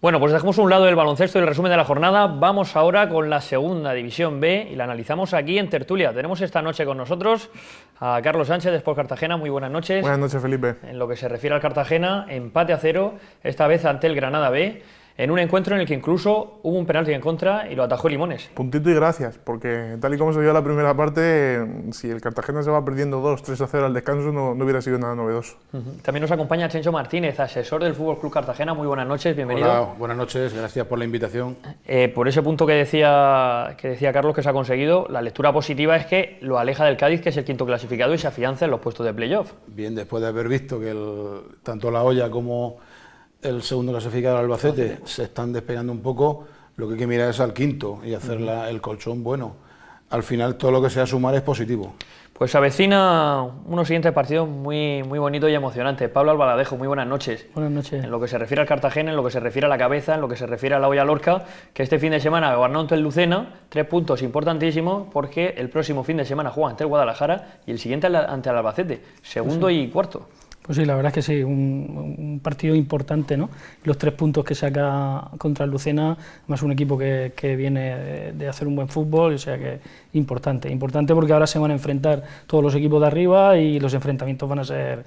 Bueno, pues dejamos a un lado el baloncesto y el resumen de la jornada. Vamos ahora con la segunda división B y la analizamos aquí en Tertulia. Tenemos esta noche con nosotros a Carlos Sánchez de Sport Cartagena. Muy buenas noches. Buenas noches, Felipe. En lo que se refiere al Cartagena, empate a 0, esta vez ante el Granada B, en un encuentro en el que incluso hubo un penalti en contra y lo atajó Limones. Puntito y gracias, porque tal y como se dio la primera parte, si el Cartagena se va perdiendo 2-3-0 al descanso, no hubiera sido nada novedoso. También nos acompaña Chencho Martínez, asesor del Fútbol Club Cartagena. Muy buenas noches, bienvenido. Hola, buenas noches, gracias por la invitación. Por ese punto que decía Carlos que se ha conseguido, la lectura positiva es que lo aleja del Cádiz, que es el quinto clasificado, y se afianza en los puestos de playoff. Bien, después de haber visto que tanto la Hoya como el segundo clasificado, el Albacete, se están despegando un poco, lo que hay que mirar es al quinto y hacer el colchón bueno. Al final todo lo que sea sumar es positivo. Pues se avecina unos siguientes partidos muy bonitos y emocionantes. Pablo Albaladejo, muy buenas noches. Buenas noches. En lo que se refiere al Cartagena, en lo que se refiere a la cabeza, en lo que se refiere a la Hoya Lorca, que este fin de semana ganó ante el Lucena, 3 puntos importantísimos, porque el próximo fin de semana juega ante el Guadalajara y el siguiente ante el Albacete, segundo y cuarto. Pues sí, la verdad es que sí, un partido importante, ¿no? Los 3 puntos que saca contra el Lucena, más un equipo que viene de hacer un buen fútbol, o sea que importante porque ahora se van a enfrentar todos los equipos de arriba y los enfrentamientos van a ser,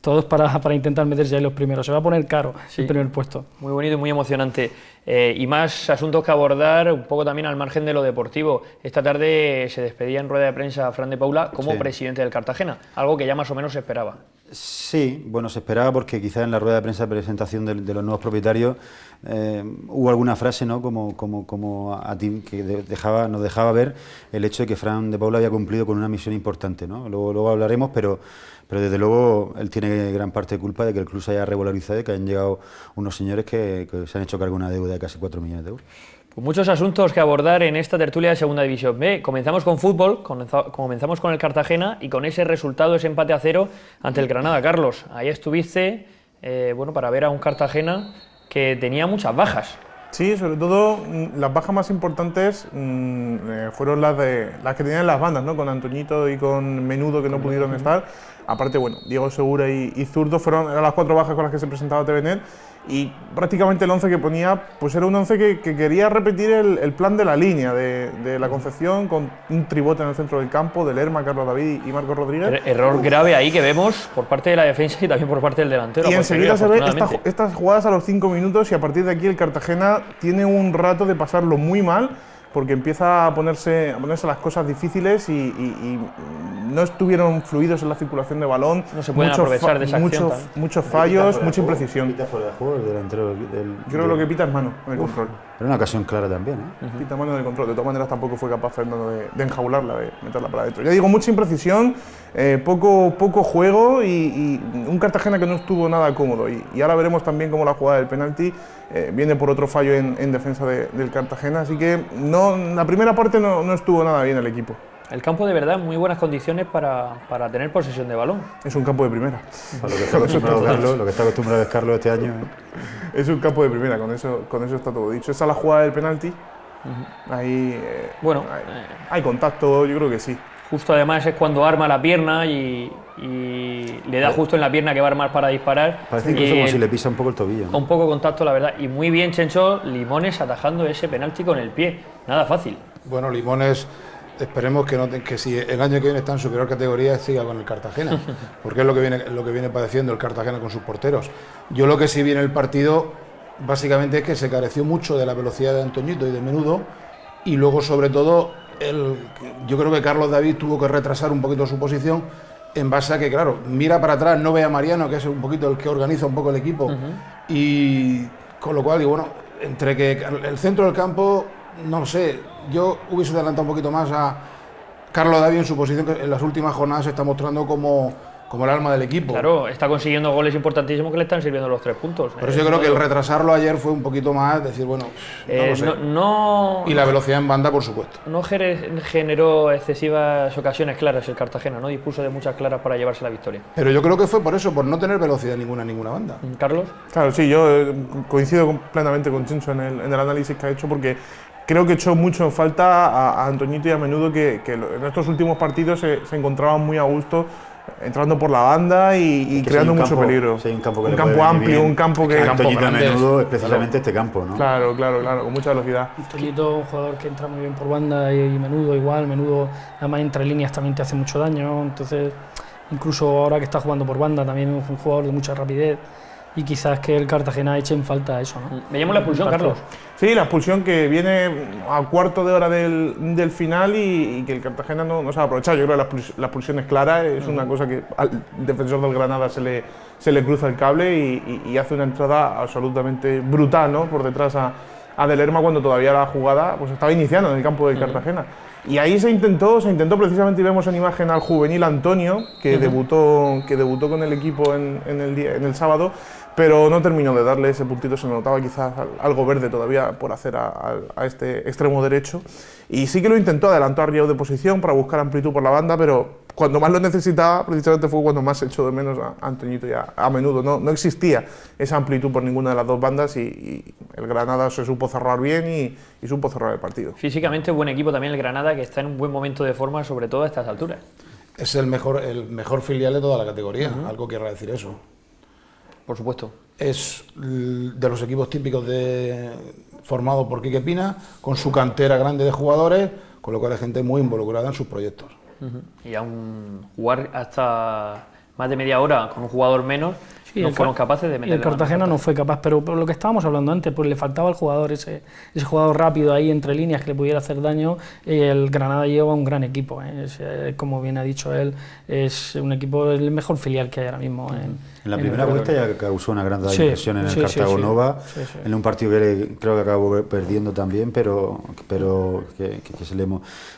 todos para intentar meterse ahí los primeros. Se va a poner caro el primer puesto. Muy bonito y muy emocionante. Y más asuntos que abordar, un poco también al margen de lo deportivo. Esta tarde se despedía en rueda de prensa Fran de Paula como presidente del Cartagena, algo que ya más o menos se esperaba. Sí, bueno, se esperaba porque quizás en la rueda de prensa de presentación de los nuevos propietarios hubo alguna frase, ¿no?, como a ti, que nos dejaba ver el hecho de que Fran de Paula había cumplido con una misión importante, ¿no? Luego hablaremos, pero desde luego él tiene gran parte de culpa de que el club se haya regularizado y que hayan llegado unos señores que se han hecho cargo de una deuda de casi 4 millones de euros. Pues muchos asuntos que abordar en esta tertulia de Segunda División B. Comenzamos con fútbol, comenzamos con el Cartagena y con ese resultado, ese empate a 0 ante el Granada. Carlos, ahí estuviste para ver a un Cartagena que tenía muchas bajas. Sí, sobre todo las bajas más importantes fueron las que tenían las bandas, ¿no? Con Antoñito y con Menudo, que no pudieron estar. Aparte, bueno, Diego Segura y Zurdo eran las 4 bajas con las que se presentaba TVNet, y prácticamente el 11 que ponía pues era un 11 que quería repetir el plan de la línea de la Concepción, con un tribote en el centro del campo, de Lerma, Carlos David y Marcos Rodríguez. Error grave ahí que vemos por parte de la defensa y también por parte del delantero. Y enseguida se ve estas jugadas a los 5 minutos, y a partir de aquí el Cartagena tiene un rato de pasarlo muy mal, porque empieza a ponerse las cosas difíciles y no estuvieron fluidos en la circulación de balón. No se pueden aprovechar de esa acción. Muchos fallos, mucha imprecisión. Pita fuera de juego el delantero Yo creo que lo que pita es mano en el control. Era una ocasión clara también, ¿eh? Pita mano en el control. De todas maneras tampoco fue capaz Fernando de enjaularla, de meterla para adentro. Ya digo, mucha imprecisión, poco juego y un Cartagena que no estuvo nada cómodo. Y ahora veremos también cómo la jugada del penalti viene por otro fallo en defensa del Cartagena. Así que la primera parte no estuvo nada bien el equipo. El campo de verdad en muy buenas condiciones para tener posesión de balón. Es un campo de primera. Lo que está acostumbrado Carlos este año. Es un campo de primera, con eso está todo dicho. Esa es la jugada del penalti. Ahí hay contacto, yo creo que sí. Justo además es cuando arma la pierna y le da justo en la pierna que va a armar para disparar. Parece incluso como si le pisa un poco el tobillo, ¿no? Un poco contacto, la verdad. Y muy bien, Chencho, Limones atajando ese penalti con el pie. Nada fácil. Bueno, Limones, esperemos que si el año que viene está en superior categoría siga con el Cartagena, porque es lo que viene padeciendo el Cartagena con sus porteros. Yo lo que sí vi en el partido básicamente es que se careció mucho de la velocidad de Antoñito y de Menudo, y luego sobre todo yo creo que Carlos David tuvo que retrasar un poquito su posición en base a que, claro, mira para atrás, no ve a Mariano, que es un poquito el que organiza un poco el equipo, y con lo cual, y bueno, entre que el centro del campo, no sé, yo hubiese adelantado un poquito más a Carlos David en su posición, que en las últimas jornadas se está mostrando como el alma del equipo. Claro, está consiguiendo goles importantísimos que le están sirviendo los 3 puntos. Por eso yo creo que el retrasarlo ayer fue un poquito más, decir, bueno, no lo sé. Y la velocidad en banda, por supuesto. No generó excesivas ocasiones claras el Cartagena, no dispuso de muchas claras para llevarse la victoria. Pero yo creo que fue por eso, por no tener velocidad ninguna en ninguna banda. ¿Carlos? Claro, sí, yo coincido plenamente con Chencho en el análisis que ha hecho, porque creo que echó mucho en falta a Antoñito y a Menudo, que en estos últimos partidos se encontraban muy a gusto entrando por la banda y Es que creando si hay un mucho campo- peligro. si hay un campo que un le campo puede venir amplio, bien, un campo que... el Antoñito a grande, menudo es precisamente este campo, ¿no? Claro, con mucha velocidad. Toñito, un jugador que entra muy bien por banda y Menudo igual, Menudo además entre líneas también te hace mucho daño, entonces incluso ahora que está jugando por banda también es un jugador de mucha rapidez y quizás que el Cartagena eche en falta eso, ¿no? Veíamos la expulsión, Carlos. Sí, la expulsión que viene a cuarto de hora del final y que el Cartagena no se ha aprovechado. Yo creo que la expulsión es clara, es una cosa que al defensor del Granada se le cruza el cable y hace una entrada absolutamente brutal, ¿no? Por detrás a De Lerma cuando todavía la jugada pues estaba iniciando en el campo del Cartagena. Y ahí se intentó precisamente, y vemos en imagen al juvenil Antonio, que debutó con el equipo en el sábado, pero no terminó de darle ese puntito, se notaba quizás algo verde todavía por hacer a este extremo derecho. Y sí que lo intentó, adelantó a Riau de posición para buscar amplitud por la banda, pero cuando más lo necesitaba, precisamente fue cuando más echó de menos a Antoñito y a Menudo. No existía esa amplitud por ninguna de las dos bandas y el Granada se supo cerrar bien y supo cerrar el partido. Físicamente buen equipo también el Granada, que está en un buen momento de forma, sobre todo a estas alturas. Es el mejor filial de toda la categoría, algo querrá decir eso. Por supuesto. Es de los equipos típicos formado por Quique Pina, con su cantera grande de jugadores, con lo cual hay gente muy involucrada en sus proyectos. Y aún jugar hasta más de media hora con un jugador menos, Sí, no fueron capaces de y meter el Cartagena no fue capaz, pero por lo que estábamos hablando antes, pues le faltaba al jugador ese jugador rápido ahí entre líneas que le pudiera hacer daño. El Granada lleva un gran equipo, como bien ha dicho él, es un equipo, el mejor filial que hay ahora mismo. En la primera vuelta ya causó una gran impresión en el Cartago Nova, en un partido que creo que acabó perdiendo también, pero que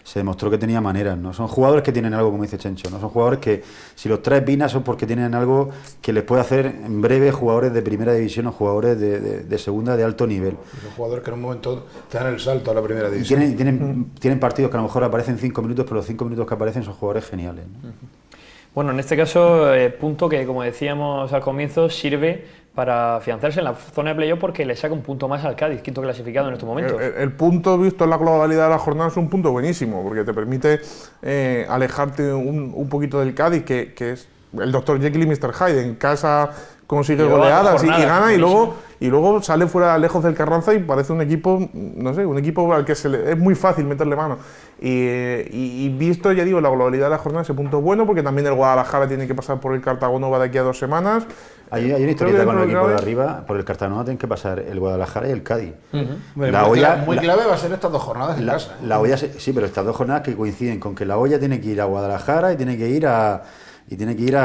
se demostró que tenía maneras, ¿no? Son jugadores que tienen algo, como dice Chencho, ¿no? Son jugadores que si los traes Pina son porque tienen algo que les puede hacer en breve jugadores de primera división o jugadores de segunda de alto nivel. Son jugadores que en un momento te dan el salto a la primera división. Y tienen partidos que a lo mejor aparecen 5 minutos, pero los 5 minutos que aparecen son jugadores geniales, ¿no? Bueno, en este caso, punto que, como decíamos al comienzo, sirve para afianzarse en la zona de playoff porque le saca un punto más al Cádiz, quinto clasificado en estos momentos. El punto visto en la globalidad de la jornada es un punto buenísimo, porque te permite alejarte un poquito del Cádiz, que es el Dr. Jekyll y Mr. Hyde. En casa consigue Lleva goleadas y jornadas, gana, buenísimo. y luego sale fuera lejos del Carranza y parece un equipo, no sé, un equipo al que es muy fácil meterle mano. Y visto, ya digo, la globalidad de la jornada, ese punto es bueno, porque también el Guadalajara tiene que pasar por el Cartago Nova de aquí a 2 semanas. Hay una historieta con el equipo de arriba, por el Cartago Nova tienen que pasar el Guadalajara y el Cádiz. Muy clave va a ser estas 2 jornadas en casa. La olla, sí, pero estas 2 jornadas que coinciden con que la olla tiene que ir a Guadalajara y tiene que ir a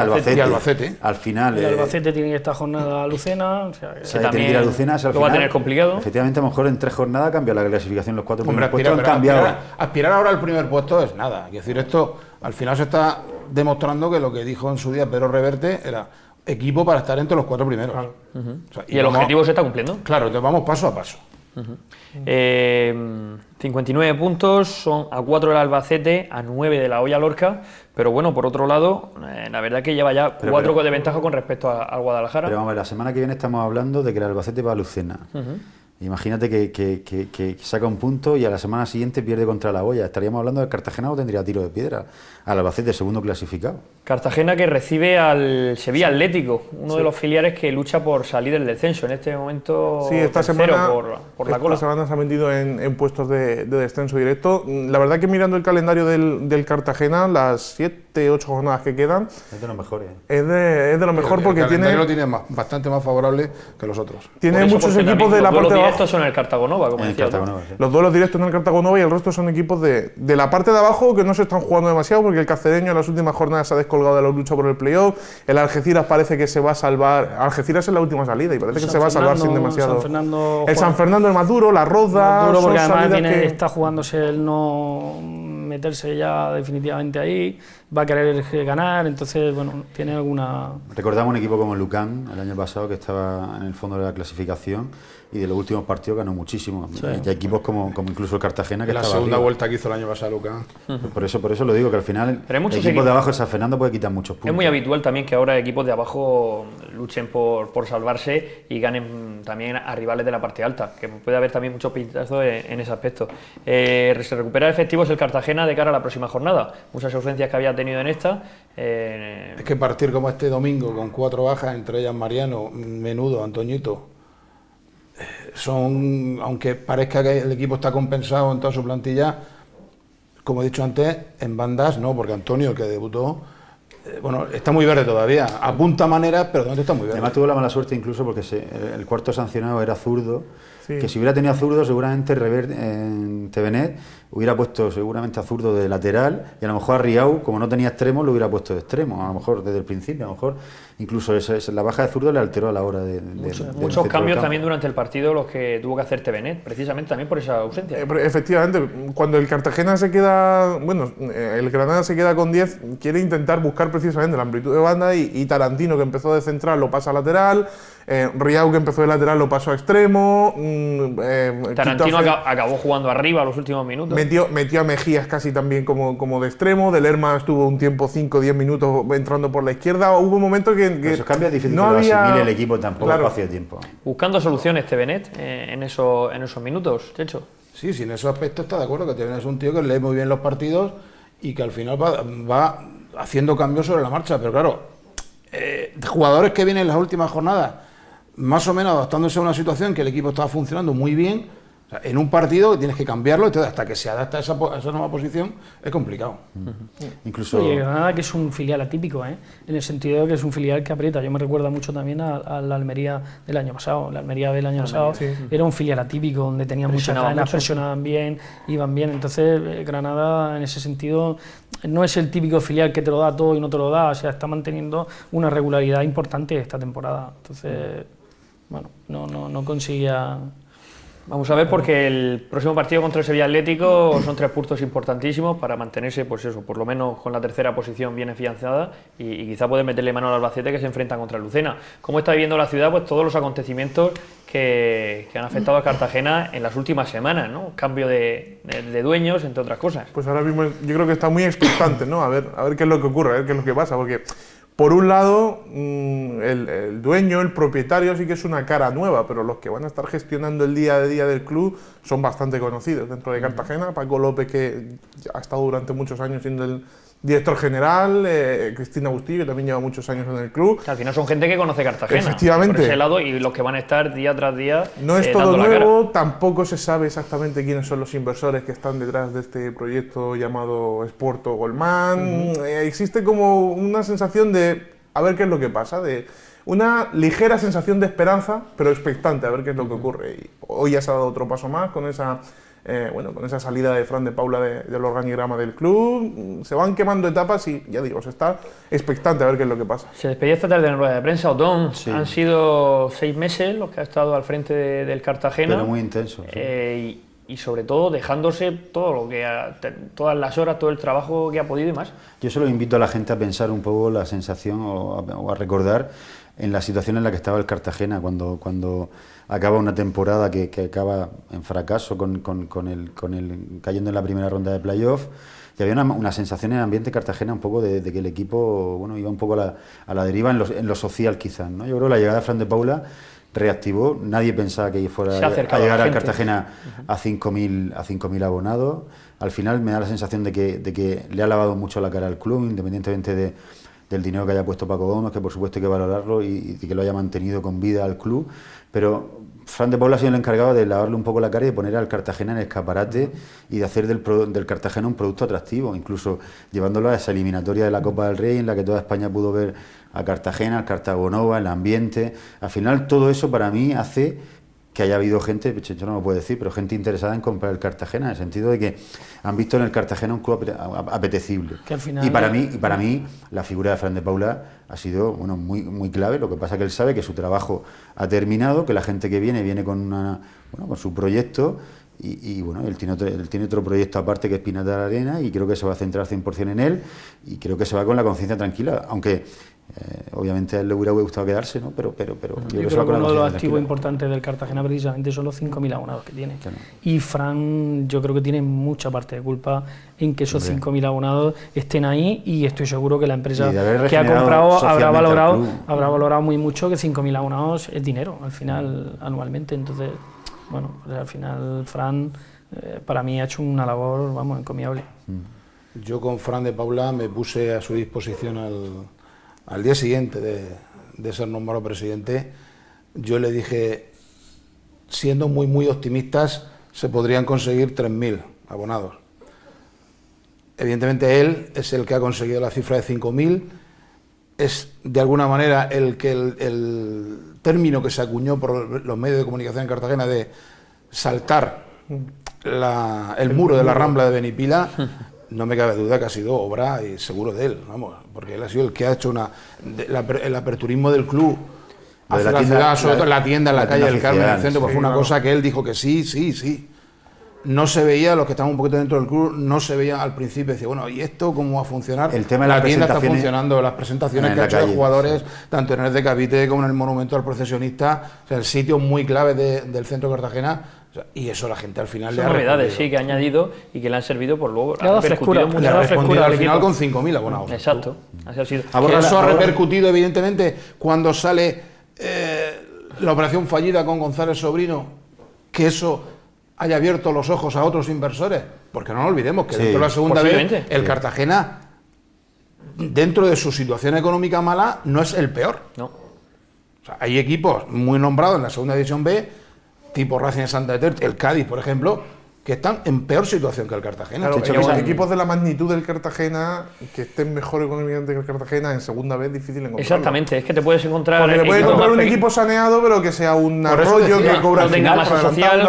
Albacete. Al final. El Albacete tiene esta jornada a Lucena. O sea, tiene que ir a Lucena. Al lo final, va a tener complicado. Efectivamente, a lo mejor en 3 jornadas cambia la clasificación. Los 4 primeros Hombre, puestos han cambiado. aspirar ahora al primer puesto es nada. Es decir, esto al final se está demostrando que lo que dijo en su día Pedro Reverte era equipo para estar entre los 4 primeros. Claro. O sea, ¿Y el objetivo se está cumpliendo? Claro, entonces vamos paso a paso. 59 puntos, son a 4 del Albacete, a 9 de la Hoya Lorca, pero bueno, por otro lado, la verdad que lleva ya 4 de ventaja con respecto al Guadalajara. Pero vamos a ver, la semana que viene estamos hablando de que el Albacete va a Lucena. Imagínate que saca un punto y a la semana siguiente pierde contra la Hoya. Estaríamos hablando de Cartagena o tendría tiro de piedra. Al Albacete, segundo clasificado. Cartagena que recibe al Sevilla Atlético, uno de los filiales que lucha por salir del descenso. En este momento, Sí, esta tercero semana, por la cola. Esta semana se ha metido en puestos de descenso directo. La verdad que mirando el calendario del Cartagena, las 7-8 jornadas que quedan, Es de los mejores. es de lo mejor porque el calendario tiene lo tiene bastante más favorable que los otros. tiene Por eso, muchos porque equipos también de la los duelos parte de abajo. directos son el Cartago Nova, como En el decía. Cartago Nova, sí. Los duelos directos en el Cartago Nova y el resto son equipos de la parte de abajo que no se están jugando demasiado porque el Cacereño en las últimas jornadas se ha descolgado de la lucha por el playoff. El Algeciras parece que se va a salvar. Algeciras es la última salida y parece que se va a salvar sin demasiado. El San Fernando, el más duro, la Roda. duro porque son además salidas que- está jugándose el no meterse ya definitivamente ahí, va a querer ganar, entonces bueno, tiene alguna... Recordamos un equipo como el Lucan el año pasado que estaba en el fondo de la clasificación y de los últimos partidos ganó muchísimo. Y hay equipos como incluso el Cartagena que La estaba segunda arriba. vuelta que hizo el año pasado Lucas. Por eso lo digo, que al final Pero hay el muchos equipo equipos. de abajo, el San Fernando, puede quitar muchos puntos. Es muy habitual también que ahora equipos de abajo luchen por salvarse y ganen también a rivales de la parte alta, que puede haber también muchos pintazos en ese aspecto. Se recupera efectivos el Cartagena de cara a la próxima jornada. Muchas ausencias que había tenido en esta. Es que partir como este domingo con 4 bajas, entre ellas Mariano, Menudo, Antoñito, aunque parezca que el equipo está compensado en toda su plantilla, como he dicho antes, en bandas no, porque Antonio, el que debutó, bueno, está muy verde todavía, apunta maneras, pero de momento está muy verde. Además tuvo la mala suerte incluso porque el cuarto sancionado era zurdo, Sí. que si hubiera tenido a zurdo seguramente en Tevenet hubiera puesto seguramente a zurdo de lateral y a lo mejor a Riau, como no tenía extremo, lo hubiera puesto de extremo, a lo mejor desde el principio, a lo mejor incluso la baja de zurdo le alteró a la hora de Muchos cambios también durante el partido los que tuvo que hacer Tevenet, precisamente también por esa ausencia. Efectivamente, cuando el Cartagena se queda, bueno, el Granada se queda con 10, quiere intentar buscar precisamente la amplitud de banda y Tarantino, que empezó de central, lo pasa a lateral, Riau, que empezó de lateral, lo pasó a extremo. Tarantino acabó jugando arriba los últimos minutos. Metió a Mejías casi también como de extremo. De Lerma estuvo un tiempo, 5 o 10 minutos entrando por la izquierda. Hubo momentos que esos cambios difíciles no que había... asimile el equipo tampoco, Claro. hacía tiempo. Buscando soluciones Tevenet en esos minutos, Checho. Sí, en esos aspectos está de acuerdo, que Tevenet es un tío que lee muy bien los partidos y que al final va haciendo cambios sobre la marcha, pero claro, jugadores que vienen en las últimas jornadas, más o menos adaptándose a una situación que el equipo estaba funcionando muy bien, o sea, en un partido tienes que cambiarlo, entonces hasta que se adapta a esa nueva posición es complicado. Incluso Oye, Granada que es un filial atípico, en el sentido de que es un filial que aprieta. Yo me recuerdo mucho también a la Almería del año pasado. La Almería del año pasado era un filial atípico, donde tenía muchas ganas, presionaban bien, iban bien. Entonces, Granada en ese sentido no es el típico filial que te lo da todo y no te lo da, o sea, está manteniendo una regularidad importante esta temporada. Entonces, bueno, no conseguía... Vamos a ver, porque el próximo partido contra el Sevilla Atlético son 3 puntos importantísimos para mantenerse, pues eso, por lo menos con la tercera posición bien afianzada y quizá poder meterle mano al Albacete, que se enfrenta contra el Lucena. ¿Cómo está viviendo la ciudad? Pues todos los acontecimientos que han afectado a Cartagena en las últimas semanas, ¿no? Cambio de dueños, entre otras cosas. Pues ahora mismo yo creo que está muy expectante, ¿no? A ver qué es lo que ocurre, a ver qué es lo que pasa, porque por un lado el dueño, el propietario sí que es una cara nueva, pero los que van a estar gestionando el día a día del club son bastante conocidos dentro de Cartagena. Paco López, que ha estado durante muchos años siendo el director general, Cristina Bustillo, que también lleva muchos años en el club. Al final son gente que conoce Cartagena. Efectivamente. Por ese lado, y los que van a estar día tras día No es todo dando la cara. nuevo, tampoco se sabe exactamente quiénes son los inversores que están detrás de este proyecto llamado Sporto Goldman. Existe como una sensación de a ver qué es lo que pasa, de una ligera sensación de esperanza, pero expectante a ver qué es lo que ocurre. Y hoy ya se ha dado otro paso más con esa con esa salida de Fran de Paula del organigrama del club. Se van quemando etapas y, ya digo, se está expectante a ver qué es lo que pasa. Se despedía esta tarde en rueda de prensa, Otón. Sí. Han sido 6 meses los que ha estado al frente del Cartagena. Pero muy intenso. Sí. Y sobre todo dejándose todas las horas, todo el trabajo que ha podido y más. Yo solo invito a la gente a pensar un poco la sensación o a recordar en la situación en la que estaba el Cartagena cuando acaba una temporada que acaba en fracaso con el cayendo en la primera ronda de playoff, y había una sensación en el ambiente Cartagena un poco de que el equipo iba un poco a la deriva en lo social quizás, ¿no? Yo creo que la llegada de Fran de Paula reactivó, nadie pensaba que fuera a llegar al Cartagena a 5.000 abonados. Al final me da la sensación de que le ha lavado mucho la cara al club, independientemente del dinero que haya puesto Paco Gómez, que por supuesto hay que valorarlo y que lo haya mantenido con vida al club, pero Fran de Paula ha sido el encargado de lavarle un poco la cara y de poner al Cartagena en escaparate y de hacer del Cartagena un producto atractivo, incluso llevándolo a esa eliminatoria de la Copa del Rey en la que toda España pudo ver a Cartagena, al Cartagonova, el ambiente. Al final todo eso para mí hace que haya habido gente, yo no lo puedo decir, pero gente interesada en comprar el Cartagena, en el sentido de que han visto en el Cartagena un club apetecible. Que al final... Y para mí la figura de Fran de Paula ha sido muy, muy clave. Lo que pasa es que él sabe que su trabajo ha terminado, que la gente que viene con su proyecto. Y bueno, él tiene otro proyecto aparte que es Pinata de la Arena, y creo que se va a centrar 100% en él, y creo que se va con la conciencia tranquila, aunque obviamente a él le hubiera gustado quedarse, ¿no? Pero yo creo que uno de los activos importantes del Cartagena precisamente son los 5.000 abonados que tiene. Claro. Y Fran, yo creo que tiene mucha parte de culpa en que esos 5.000 abonados estén ahí, y estoy seguro que la empresa que ha comprado habrá valorado muy mucho que 5.000 abonados es dinero al final, anualmente. Entonces, bueno, pues al final Fran para mí ha hecho una labor, encomiable. Yo con Fran de Paula me puse a su disposición al día siguiente de ser nombrado presidente. Yo le dije, siendo muy optimistas, se podrían conseguir 3.000 abonados. Evidentemente él es el que ha conseguido la cifra de 5.000, es de alguna manera el término que se acuñó por los medios de comunicación en Cartagena de saltar el muro de la Rambla de Benipila. No me cabe duda que ha sido obra y seguro de él, vamos, porque él ha sido el que ha hecho el aperturismo del club hacia la ciudad, sobre todo la tienda en la calle del Carmen, en el centro, pues fue una cosa que él dijo que sí. No se veía, los que estaban un poquito dentro del club, no se veía al principio, decía, bueno, ¿y esto cómo va a funcionar? El tema de la tienda está funcionando, las presentaciones que ha hecho de jugadores, tanto en el de Cavite como en el Monumento al Procesionista, o sea, el sitio muy clave del centro de Cartagena. O sea, y eso la gente al final le ha novedades, sí, que ha añadido y que le han servido por luego. Le ha dado frescura, al final con 5.000 abonados. Exacto. Así ha sido. Eso ha repercutido, evidentemente, cuando sale la operación fallida con González Sobrino, que eso haya abierto los ojos a otros inversores. Porque no nos olvidemos que dentro de la segunda vez, el Cartagena, dentro de su situación económica mala, no es el peor. No. O sea, hay equipos muy nombrados en la segunda división B, tipo Racing de Santander, el Cádiz, por ejemplo, que están en peor situación que el Cartagena. Claro, equipos de la magnitud del Cartagena que estén mejor económicamente que el Cartagena en segunda vez difícil encontrarlo. Exactamente, es que te puedes encontrar. Porque te puedes encontrar un equipo saneado, pero que sea un arroyo que cobra no tenga masa social.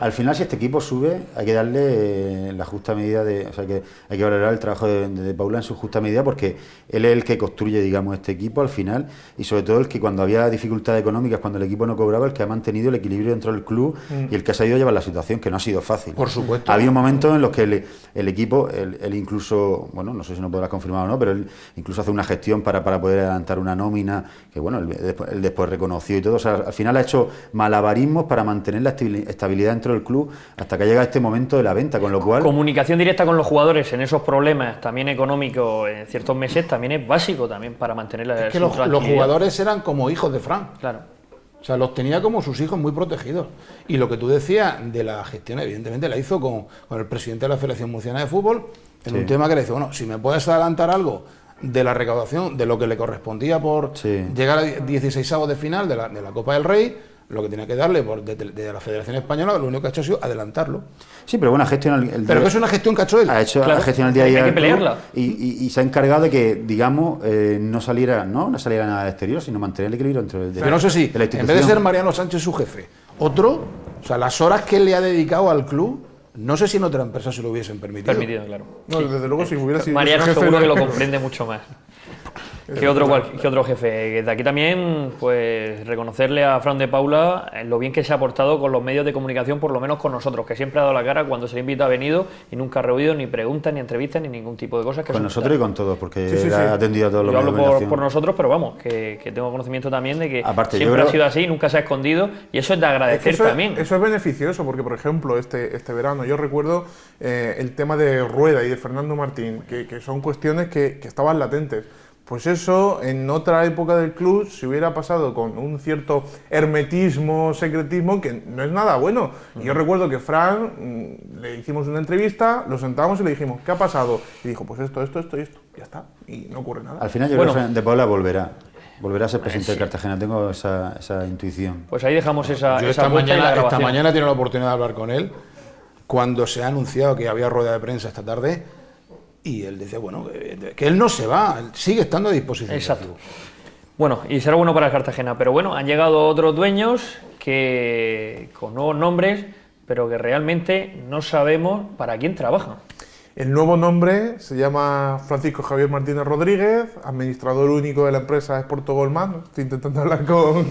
Al final, si este equipo sube, hay que darle la justa medida de. O sea, que hay que valorar el trabajo de Paula en su justa medida, porque él es el que construye, digamos, este equipo al final, y sobre todo el que cuando había dificultades económicas, cuando el equipo no cobraba, el que ha mantenido el equilibrio dentro del club y el que ha sabido llevar la situación, que no ha sido fácil. Por supuesto. Había un momento en los que el equipo, él incluso, bueno, no sé si no podrás confirmar o no, pero él incluso hace una gestión para poder adelantar una nómina, que bueno, él después reconoció y todo. O sea, al final ha hecho malabarismos para mantener la estabilidad dentro del club hasta que llega este momento de la venta, con lo cual... Comunicación directa con los jugadores en esos problemas, también económicos, en ciertos meses, también es básico también para mantener la... Es que los jugadores eran como hijos de Fran. Claro. O sea, los tenía como sus hijos muy protegidos. Y lo que tú decías de la gestión, evidentemente la hizo con el presidente de la Federación Murciana de Fútbol, en un tema que le dice, bueno, si me puedes adelantar algo de la recaudación, de lo que le correspondía por llegar a 16avos de final de la Copa del Rey, lo que tenía que darle de la Federación Española, lo único que ha hecho ha sido adelantarlo. Sí, pero bueno, ha gestionado pero que es una gestión que ha hecho él. Ha gestionado el día a día. Hay que pelearla. Y se ha encargado de que, digamos, no saliera nada al exterior, sino mantener el equilibrio entre pero no sé si, en vez de ser Mariano Sánchez su jefe, otro, o sea, las horas que él le ha dedicado al club, no sé si en otra empresa se lo hubiesen permitido. Claro. No, desde luego, si hubiera sido Mariano jefe, seguro que lo comprende mucho más. ¿Qué otro jefe? De aquí también, pues reconocerle a Fran de Paula lo bien que se ha portado con los medios de comunicación, por lo menos con nosotros, que siempre ha dado la cara cuando se le invita, ha venido y nunca ha rehuido ni preguntas, ni entrevistas, ni ningún tipo de cosas. Con nosotros y con todos, porque ha atendido a todos los medios de comunicación. Yo hablo por nosotros, pero vamos, que tengo conocimiento también de que aparte, siempre ha sido así, nunca se ha escondido, y eso es de agradecer también. Eso es beneficioso, porque por ejemplo, este verano yo recuerdo el tema de Rueda y de Fernando Martín, que son cuestiones que estaban latentes. Pues eso, en otra época del club, se hubiera pasado con un cierto hermetismo, secretismo, que no es nada bueno. Y yo recuerdo que Fran, le hicimos una entrevista, lo sentamos y le dijimos, ¿qué ha pasado? Y dijo, pues esto y esto. Ya está, y no ocurre nada. Al final yo creo que Fran de Paula volverá a ser presidente del Cartagena, tengo esa intuición. Pues ahí dejamos esa esta mañana tiene la oportunidad de hablar con él, cuando se ha anunciado que había rueda de prensa esta tarde. Y él dice, bueno, que él no se va, él sigue estando a disposición. Exacto. Bueno, y será bueno para el Cartagena, pero bueno, han llegado otros dueños que con nuevos nombres, pero que realmente no sabemos para quién trabajan. El nuevo nombre se llama Francisco Javier Martínez Rodríguez, administrador único de la empresa Sporto Golman. Estoy intentando hablar con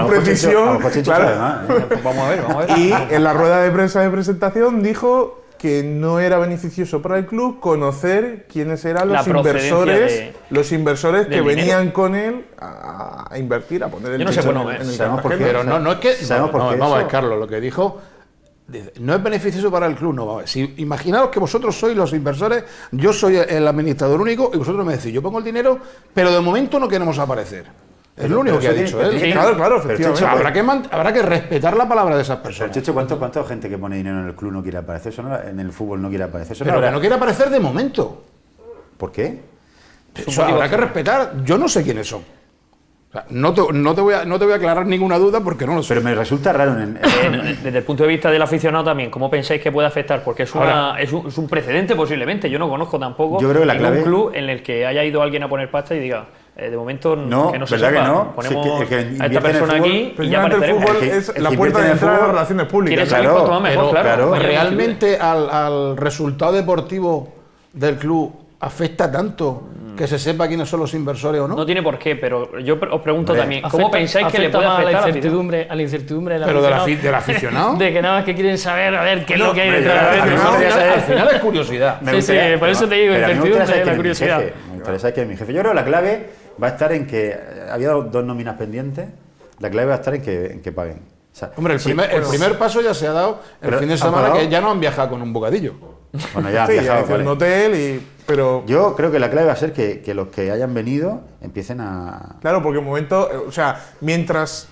precisión. Claro. Vamos a ver. Y en la rueda de prensa de presentación dijo que no era beneficioso para el club conocer quiénes eran los inversores que venían con él a invertir, a poner el dinero en el Cartagena. Pero no es que... Vamos a ver, Carlos, lo que dijo... Dice, no es beneficioso para el club, no. Si imaginaos que vosotros sois los inversores, yo soy el administrador único y vosotros me decís, yo pongo el dinero, pero de momento no queremos aparecer. Es lo único que ha dicho él. Sí. Claro, Pero, efectivamente. Checho, Habrá que respetar la palabra de esas Pero, personas. Checho, ¿cuánta gente que pone dinero en el club no quiere aparecer? Eso no, en el fútbol no quiere aparecer. Eso Pero no, que no quiere aparecer de momento. ¿Por qué? Eso habrá que respetar. Yo no sé quiénes son. O sea, no te voy a aclarar ninguna duda porque no lo sé. Pero me resulta raro. Desde el punto de vista del aficionado también, ¿cómo pensáis que puede afectar? Porque es un precedente posiblemente. Yo no conozco tampoco Yo creo que la ningún clave- club en el que haya ido alguien a poner pasta y diga, de momento No, que no se ¿verdad sepa, que no? ponemos Sí, el que a invierte esta en persona el fútbol, aquí y ya Precisamente el apareceremos. fútbol El que- es el la que puerta invierte de en el entrada de las fútbol relaciones públicas. quiere salir Claro, cuanto más mejor, Pero claro. claro. realmente al resultado deportivo del club afecta tanto que se sepa quiénes son los inversores o no. No tiene por qué, pero yo os pregunto Hombre, también, ¿cómo pensáis que le afecta puede más afectar a a la la afición? incertidumbre del Pero aficionado? del aficionado. De que nada más que quieren saber a ver qué es lo que hay hombre, detrás. a mí me Al gustaría final, saber- al final es curiosidad. Me Sí, gustaría- por eso te digo, pero a mí me incertidumbre, gustaría saber la quién es mi curiosidad. jefe. Me gustaría saber quién es mi jefe. Yo creo que la clave va a estar en que había dos nóminas pendientes. La clave va a estar en que paguen. O sea, Hombre, el sí, primer paso ya se ha dado el Pero fin de ¿han semana, pagado? que ya no han viajado con un bocadillo. bueno, ya han Sí, viajado, ya en un vale. hotel, pero Yo creo que la clave va a ser que los que hayan venido empiecen a... claro, porque en un momento, o sea, mientras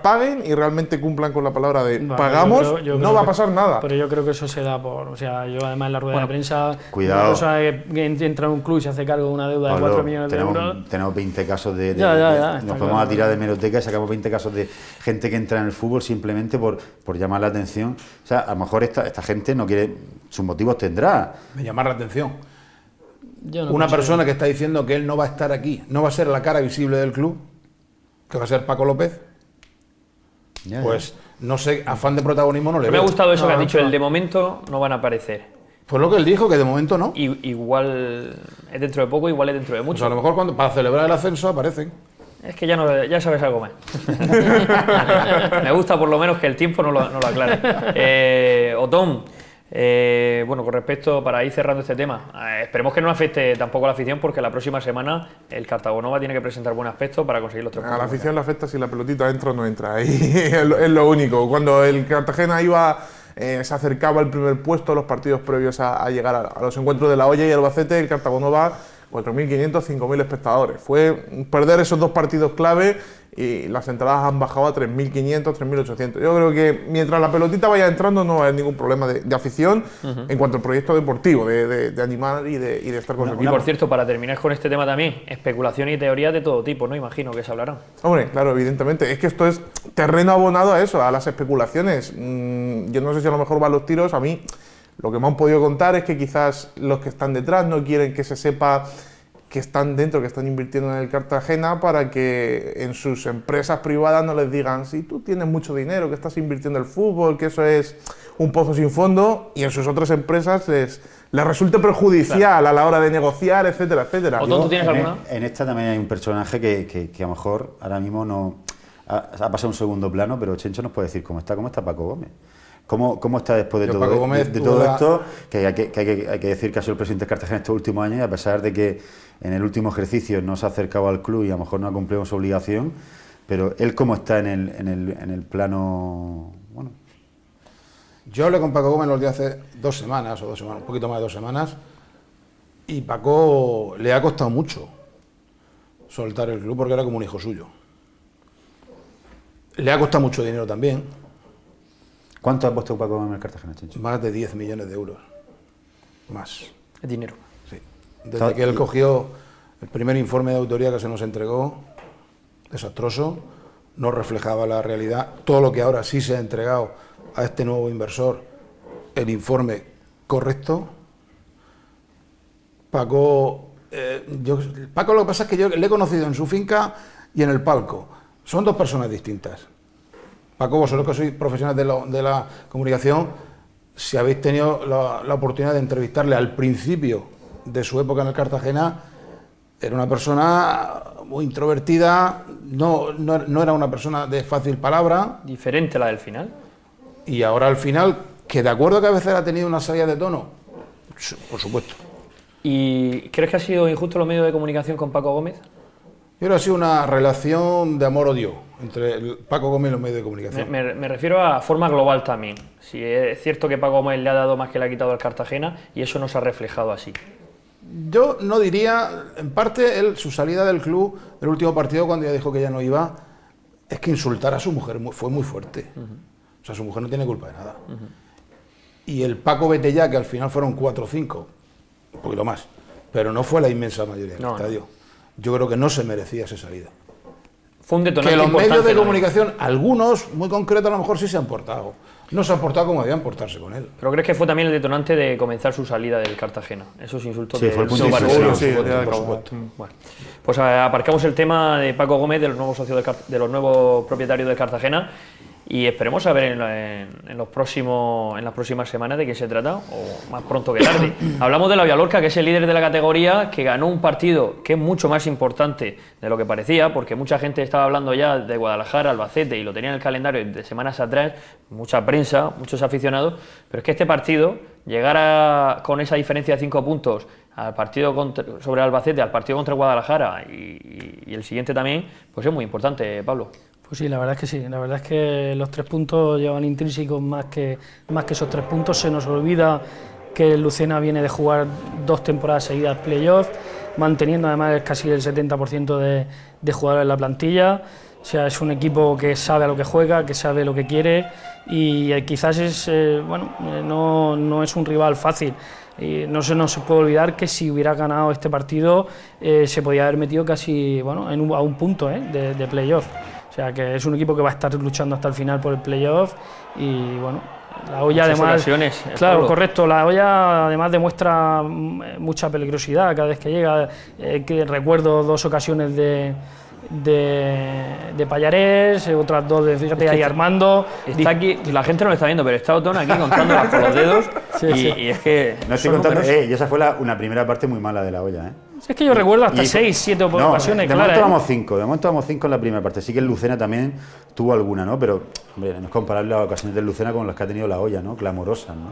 paguen y realmente cumplan con la palabra de Vale, pagamos, yo no creo va a que- pasar nada. Pero yo creo que eso se da por. O sea, yo además en la rueda de prensa. cuidado. Una persona que entra en un club y se hace cargo de una deuda de Pablo, 4 millones de euros. tenemos 20 casos de... Ya, está nos claro. podemos a tirar de hemeroteca y sacamos 20 casos de gente que entra en el fútbol simplemente por llamar la atención. O sea, a lo mejor esta gente no quiere... Sus motivos tendrá. Me llama la atención. Yo no Una considero- persona que está diciendo que él no va a estar aquí, no va a ser la cara visible del club, que va a ser Paco López, Ya, pues no sé, afán de protagonismo no le Me ha veo. gustado eso que No, ha dicho, no. el de momento no van a aparecer. Pues lo que él dijo, que de momento no. Igual es dentro de poco, igual es dentro de Pues mucho. a lo mejor para celebrar el ascenso aparecen. Es que ya sabes algo más. Me gusta por lo menos que el tiempo no lo aclare. Otón, bueno, con respecto, para ir cerrando este tema, esperemos que no afecte tampoco a la afición porque la próxima semana el Cartagonova tiene que presentar buen aspecto para conseguir los 3 A la puntos. afición le afecta si la pelotita entra o no entra. Ahí es lo único. Cuando el Cartagena se acercaba al primer puesto, los partidos previos a llegar a los encuentros de La Hoya y Albacete, el Cartagonova 4.500, 5.000 espectadores. Fue perder esos dos partidos clave y las entradas han bajado a 3.500, 3.800. Yo creo que mientras la pelotita vaya entrando no va a haber ningún problema de afición en cuanto al proyecto deportivo, de animar y de estar con el Y equipo. por cierto, para terminar con este tema también, especulaciones y teorías de todo tipo, ¿no? Imagino que se hablarán. Hombre, claro, evidentemente. Es que esto es terreno abonado a eso, a las especulaciones. Yo no sé si a lo mejor van los tiros. A mí lo que me han podido contar es que quizás los que están detrás no quieren que se sepa que están dentro, que están invirtiendo en el Cartagena para que en sus empresas privadas no les digan si tú tienes mucho dinero, que estás invirtiendo en el fútbol, que eso es un pozo sin fondo, y en sus otras empresas les resulte perjudicial a la hora de negociar, etcétera, etcétera. Otón, ¿tú tienes alguna? En esta también hay un personaje que a lo mejor ahora mismo no ha pasado un segundo plano, pero Chencho nos puede decir cómo está Paco Gómez. ¿Cómo está después de Yo, Paco Gómez de tuvo todo la- esto? Que hay que decir que ha sido el presidente de Cartagena estos últimos años y a pesar de que en el último ejercicio no se ha acercado al club y a lo mejor no ha cumplido su obligación, pero él cómo está en el plano... Bueno, Yo hablé con Paco Gómez los días hace 2 semanas, o 2 semanas, un poquito más de 2 semanas, y Paco le ha costado mucho soltar el club porque era como un hijo suyo. Le ha costado mucho dinero también, ¿cuánto ha puesto Paco Gómez en el Cartagena, Chencho? más de 10 millones de euros. Más. Es dinero. Sí. Desde que él cogió el primer informe de autoría que se nos entregó, desastroso, no reflejaba la realidad. Todo lo que ahora sí se ha entregado a este nuevo inversor, el informe correcto. Paco, Paco, lo que pasa es que yo le he conocido en su finca y en el palco. Son dos personas distintas. Paco, vosotros que sois profesionales de la comunicación, si habéis tenido la oportunidad de entrevistarle al principio de su época en el Cartagena, era una persona muy introvertida, no era una persona de fácil palabra, Diferente a la del final. y ahora al final, que de acuerdo que a veces ha tenido una salida de tono, por supuesto. ¿Y crees que ha sido injusto los medios de comunicación con Paco Gómez? Yo creo que ha sido una relación de amor-odio entre Paco Gómez y los medios de Me, comunicación. me refiero a forma global también. Si es cierto que Paco Gómez le ha dado más que le ha quitado al Cartagena y eso no se ha reflejado así. Yo no diría, en parte, su salida del club, del último partido, cuando ya dijo que ya no iba, es que insultar a su mujer fue muy fuerte. O sea, su mujer no tiene culpa de nada. Y el Paco vete ya, que al final fueron 4 o 5, un poquito más, pero no fue la inmensa mayoría del estadio. Yo creo que no se merecía esa salida. Fue un detonante que los medios de importante, comunicación, algunos muy concretos, a lo mejor sí se han portado. No se han portado como debían portarse con él. Pero crees que fue también el detonante de comenzar su salida del Cartagena. Esos insultos Sí, de fue el punto de inflexión. Sí, por supuesto. Bueno, pues aparcamos el tema de Paco Gómez, de los nuevos socios de los nuevos propietarios de Cartagena, y esperemos a ver en las próximas semanas de qué se trata, o más pronto que tarde. Hablamos de la Villalorca, que es el líder de la categoría, que ganó un partido que es mucho más importante de lo que parecía, porque mucha gente estaba hablando ya de Guadalajara, Albacete, y lo tenía en el calendario de semanas atrás, mucha prensa, muchos aficionados, pero es que este partido, llegar con esa diferencia de 5 puntos al partido sobre Albacete, al partido contra Guadalajara y el siguiente también, pues es muy importante, Pablo. Pues sí, la verdad es que sí. La verdad es que los 3 puntos llevan intrínsecos más que esos 3 puntos. Se nos olvida que el Lucena viene de jugar 2 temporadas seguidas playoff, manteniendo además casi el 70% de jugadores en la plantilla. O sea, es un equipo que sabe a lo que juega, que sabe lo que quiere, y quizás no es un rival fácil. Y no se nos puede olvidar que si hubiera ganado este partido se podía haber metido casi a un punto de playoff. O sea, que es un equipo que va a estar luchando hasta el final por el playoff, y bueno, la olla muchas además, ocasiones, claro, Pablo. correcto, la olla además demuestra mucha peligrosidad cada vez que llega. Que recuerdo 2 ocasiones de Pallarés, otras 2 de, fíjate, ahí Armando. Está aquí, la gente no lo está viendo, pero está Otón aquí contándolas con los dedos, y es que... No estoy son contando, números. y esa fue una primera parte muy mala de la olla, ¿eh? Es que yo recuerdo hasta Y- 6, 7 No, ocasiones, de claro. momento vamos 5, de momento vamos 5 en la primera parte. Sí que el Lucena también tuvo alguna, ¿no? Pero, hombre, no es comparable las ocasiones del Lucena con las que ha tenido la olla, ¿no? Clamorosas, ¿no?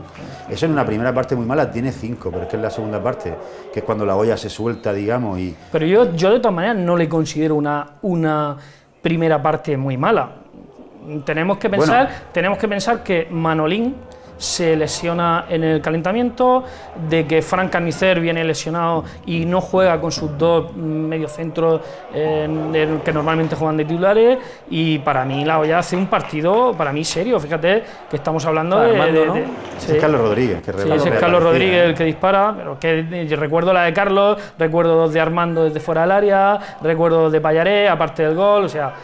Eso en una primera parte muy mala tiene 5, pero es que en la segunda parte, que es cuando la olla se suelta, digamos, y... Pero yo de todas maneras no le considero una primera parte muy mala. Tenemos que pensar que Manolín se lesiona en el calentamiento, de que Fran Carnicer viene lesionado y no juega con sus 2 mediocentros que normalmente juegan de titulares, y para mí la olla hace un partido para mí serio. Fíjate que estamos hablando Armando, ¿no? sí. Es Carlos Rodríguez, que Sí, ese es Carlos Rodríguez el que dispara, pero que yo recuerdo la de Carlos, recuerdo 2 de Armando desde fuera del área, recuerdo 2 de Pallarés, aparte del gol, o sea,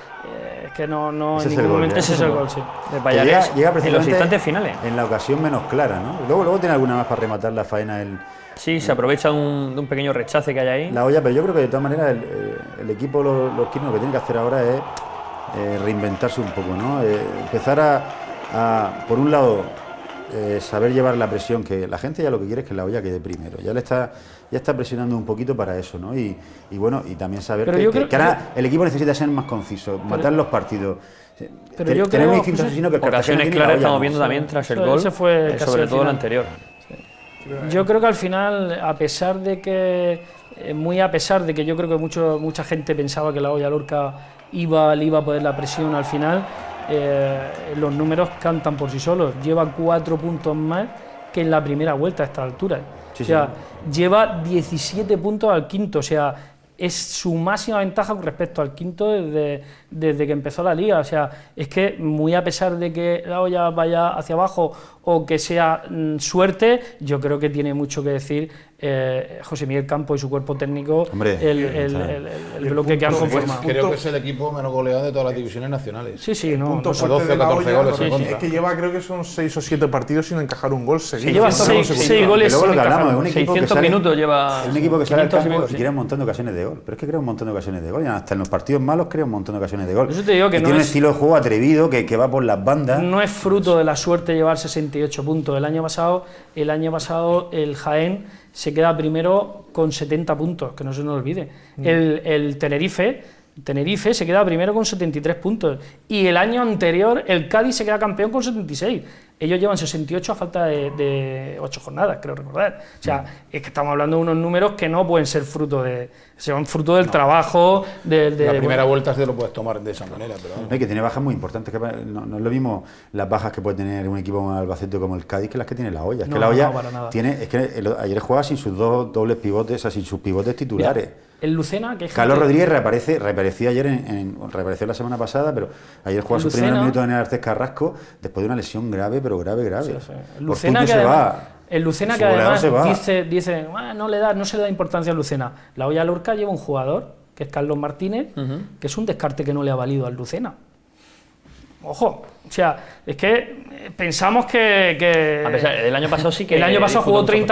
es que no Ese en es ningún el gol, momento ya. ese es el gol, sí. De Que Pallarés, llega en los precisamente instantes finales. en la ocasión menos clara, ¿no? Luego tiene alguna más para rematar la faena Sí, se aprovecha de un pequeño rechace que hay ahí. la olla, pero yo creo que de todas maneras el equipo, los Quirnos, lo que tiene que hacer ahora es reinventarse un poco, ¿no? Empezar a, por un lado, saber llevar la presión, que la gente ya lo que quiere es que la olla quede primero. Ya está presionando un poquito para eso, ¿no? Y bueno, y también saber Pero yo creo que ahora el equipo necesita ser más conciso, matar los partidos. Pero yo tener un creo, instinto asesino que el Cartagena Ocasiones tiene, claras la olla estamos no. viendo también tras el Eso- gol, ese fue casi sobre el todo el final. anterior. Yo creo que al final, a pesar de que yo creo que mucha gente pensaba que la olla Lorca le iba a poner la presión al final, los números cantan por sí solos. Lleva 4 puntos más que en la primera vuelta a esta altura. Sí, o sea, sí. lleva 17 puntos al quinto, o sea, es su máxima ventaja con respecto al quinto desde que empezó la liga. O sea, es que muy a pesar de que la olla vaya hacia abajo o que sea suerte, yo creo que tiene mucho que decir José Miguel Campo y su cuerpo técnico, Hombre, el bloque que han conformado. Creo que es el equipo menos goleado de todas las divisiones nacionales. Sí, sí, no, Punto no, sé, fuerte 12 de la 14 olla, goles en es contra. que lleva, creo que son 6 o 7 partidos sin encajar un gol seguido. lleva 6 6 goles. Y luego lo que sin hablamos, es encajar. un equipo que 600 sale, minutos lleva. es un equipo que sale al 500 campo minutos, y sí. crea un montón de ocasiones de gol. Pero es que crea un montón de ocasiones de gol. Y hasta en los partidos malos crea un montón de ocasiones de gol. Por eso te digo que y no tiene un es- estilo de juego atrevido que va por las bandas. No es fruto de la suerte llevar 68 puntos. El año pasado el Jaén se queda primero con 70 puntos, que no se nos olvide. El Tenerife se queda primero con 73 puntos. Y el año anterior el Cádiz se queda campeón con 76. Ellos llevan 68 a falta de 8 jornadas, creo recordar. O sea, es que estamos hablando de unos números que no pueden ser fruto del trabajo, La primera vuelta te lo puedes tomar de esa manera, pero No, y que tiene bajas muy importantes, que no es lo mismo las bajas que puede tener un equipo como el Albacete como el Cádiz que las que tiene la olla. Es que la olla para nada. ayer juega sin sus dos dobles pivotes, o sea, sin sus pivotes titulares. Mira, el Lucena, que es Carlos Rodríguez reapareció ayer reapareció la semana pasada, pero ayer jugó sus primeros minutos en el Artes Carrasco después de una lesión grave, pero grave. Sí. Por Lucena punto que se además, va. el Lucena Su que además goleador se va. dice no se le da importancia al Lucena. La olla Lorca lleva un jugador, que es Carlos Martínez, que es un descarte que no le ha valido al Lucena. Ojo, o sea, es que pensamos que A pesar, el año pasado sí que... el año pasado jugó disputó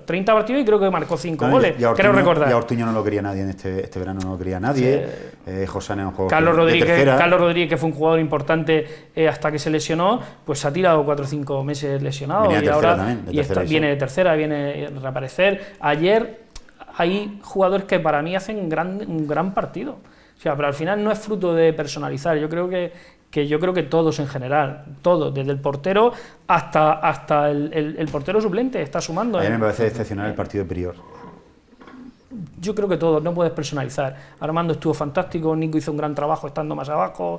30 partidos y creo que marcó 5 goles, creo recordar. Y a Ortuño no lo quería nadie en este verano, no lo quería nadie. José en un juego Carlos de tercera. Rodríguez, que fue un jugador importante hasta que se lesionó, pues se ha tirado 4 o 5 meses lesionado Venía de y tercera ahora también, de tercera viene de tercera, viene a reaparecer. Ayer hay jugadores que para mí hacen un gran partido. O sea, pero al final no es fruto de personalizar. Yo creo que todos en general, todos, desde el portero hasta el portero suplente está sumando. A mí me parece excepcional el partido de Prior. Yo creo que todos, no puedes personalizar. Armando estuvo fantástico, Nico hizo un gran trabajo estando más abajo,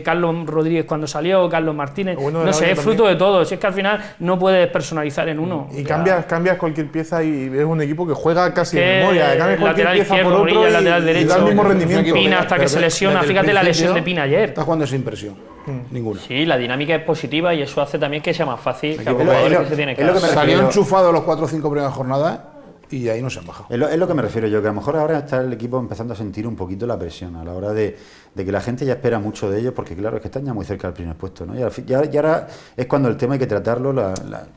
Carlos Rodríguez cuando salió, Carlos Martínez, no sé, es fruto de todo. Si es que al final no puedes personalizar en uno. Y cambias cualquier pieza y es un equipo que juega casi de memoria. Cambias cualquier lateral pieza izquierdo, por otro Orilla, lateral y derecho, da el mismo rendimiento. Pina hasta que se lesiona, fíjate la lesión de Pina ayer. Está jugando sin presión, ninguna. Sí, la dinámica es positiva y eso hace también que sea más fácil. Que Es lo que me Salió refiero. enchufado los 4 o 5 primeras jornadas y ahí no se han bajado. Es lo que me refiero yo, que a lo mejor ahora está el equipo empezando a sentir un poquito la presión a la hora de que la gente ya espera mucho de ellos, porque claro, es que están ya muy cerca del primer puesto, ¿no? Y ahora es cuando el tema hay que tratarlo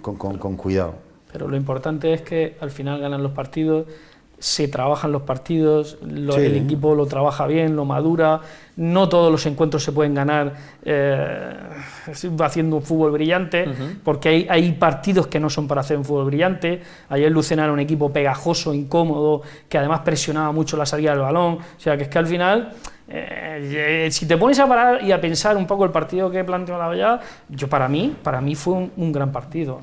con cuidado. Pero lo importante es que al final ganan los partidos, se trabajan los partidos, el equipo lo trabaja bien, lo madura. No todos los encuentros se pueden ganar haciendo un fútbol brillante, porque hay partidos que no son para hacer un fútbol brillante. Ayer Lucena era un equipo pegajoso, incómodo, que además presionaba mucho la salida del balón. O sea, que es que al final, si te pones a parar y a pensar un poco el partido que planteó la Valla, para mí fue un gran partido.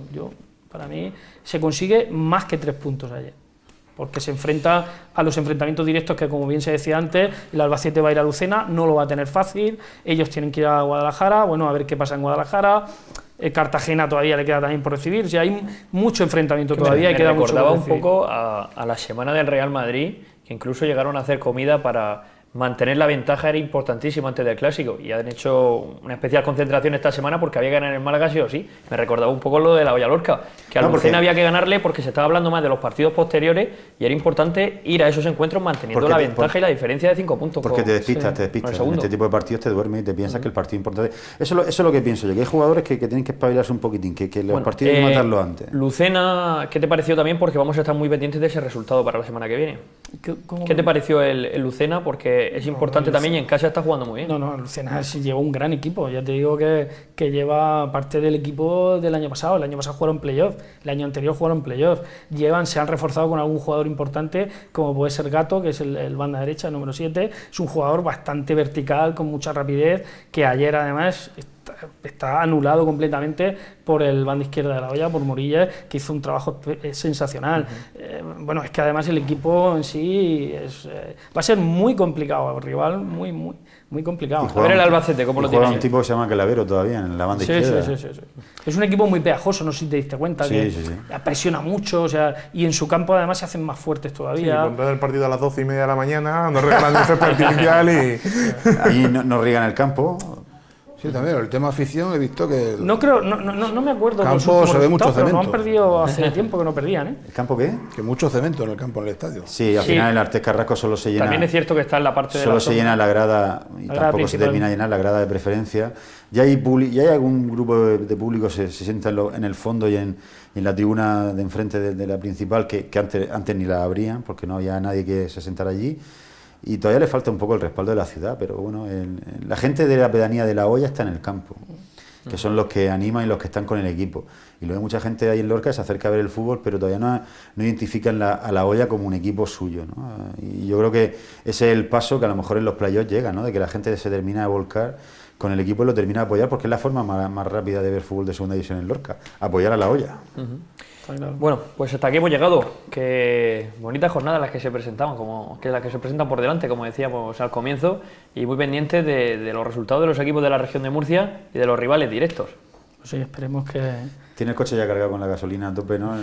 Para mí se consigue más que 3 puntos ayer, porque se enfrenta a los enfrentamientos directos que, como bien se decía antes, el Albacete va a ir a Lucena, no lo va a tener fácil, ellos tienen que ir a Guadalajara, bueno, a ver qué pasa en Guadalajara, Cartagena todavía le queda también por recibir, o sea, hay mucho enfrentamiento todavía y queda mucho por recordaba un recibir. poco a la semana del Real Madrid, que incluso llegaron a hacer comida para mantener la ventaja, era importantísimo antes del Clásico, y han hecho una especial concentración esta semana porque había que ganar en Málaga sí o sí. Me recordaba un poco lo de la olla Lorca, que a Lucena había que ganarle porque se estaba hablando más de los partidos posteriores y era importante ir a esos encuentros manteniendo la ventaja y la diferencia de 5 puntos. Porque te despistas. En este tipo de partidos te duermes y te piensas que el partido es importante. Eso es lo que pienso yo, que hay jugadores que tienen que espabilarse un poquitín, que los partidos hay que matarlo antes. Lucena, ¿qué te pareció también? Porque vamos a estar muy pendientes de ese resultado para la semana que viene. ¿Qué te pareció el Lucena? Porque es importante también y en casa está jugando muy bien. No, Lucena lleva un gran equipo. Ya te digo que lleva parte del equipo del año pasado. El año pasado jugaron playoff, el año anterior jugaron playoff. Se han reforzado con algún jugador importante, como puede ser Gato, que es el banda derecha, el número 7. Es un jugador bastante vertical, con mucha rapidez, que ayer además está anulado completamente por el banda izquierda de la olla, por Murillas, que hizo un trabajo sensacional. Bueno, es que además el equipo en sí va a ser muy complicado, el rival muy complicado. A ver el Albacete, ¿cómo lo tiene? Juega un tipo que se llama Calavero todavía en la banda izquierda. Sí. Es un equipo muy pegajoso, no sé si te diste cuenta, que presiona mucho, o sea, y en su campo además se hacen más fuertes todavía. Sí, cuando el partido a las 12:30 de la mañana, nos regalan el césped artificial y... Ahí nos riegan el campo. Sí, también, el tema afición he visto que... No me acuerdo. Campo se ve mucho cemento. No han perdido hace tiempo que no perdían, ¿eh? ¿El campo qué? Que mucho cemento en el campo, en el estadio. Sí, al final el Artes Carrasco solo se llena... También es cierto que está en la parte de solo se llena la grada y tampoco se termina de llenar la grada de preferencia. Ya hay algún grupo de público se sienta en el fondo y en la tribuna de enfrente de la principal que antes ni la abrían porque no había nadie que se sentara allí. Y todavía le falta un poco el respaldo de la ciudad, pero bueno, la gente de la pedanía de La Olla está en el campo, que son los que animan y los que están con el equipo. Y luego mucha gente ahí en Lorca se acerca a ver el fútbol, pero todavía no identifican a La Olla como un equipo suyo, ¿no? Y yo creo que ese es el paso que a lo mejor en los playoffs llega, ¿no? De que la gente se termina de volcar con el equipo y lo termina de apoyar, porque es la forma más rápida de ver fútbol de segunda división en Lorca, apoyar a la olla. Claro. Bueno, pues hasta aquí hemos llegado. Qué bonitas jornadas las que se presentaban, las que se presentan por delante, como decíamos al comienzo, y muy pendientes de los resultados de los equipos de la región de Murcia y de los rivales directos. Sí, esperemos que... ¿Tienes el coche ya cargado con la gasolina a tope, ¿no?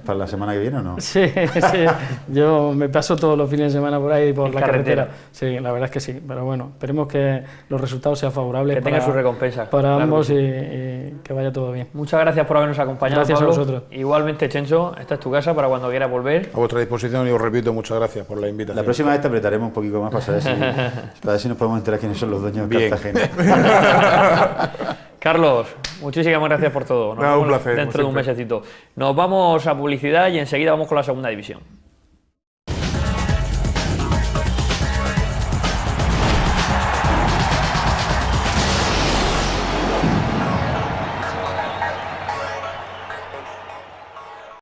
¿Para la semana que viene o no? Sí, sí, yo me paso todos los fines de semana por ahí, por En la carretera. carretera. Sí, la verdad es que sí, pero bueno, esperemos que los resultados sean favorables Que tenga sus recompensas. para Claro ambos que sí. y que vaya todo bien. Muchas gracias por habernos acompañado, Gracias a Pablo. vosotros. Igualmente, Chencho, esta es tu casa para cuando quieras volver. A vuestra disposición y os repito, muchas gracias por la invitación. La próxima vez te apretaremos un poquito más para saber si nos podemos enterar quiénes son los dueños de Bien. Cartagena. Carlos, muchísimas gracias por todo. Nos Nada, un vemos placer, dentro de un como siempre. mesecito. Nos vamos a publicidad y enseguida vamos con la segunda división.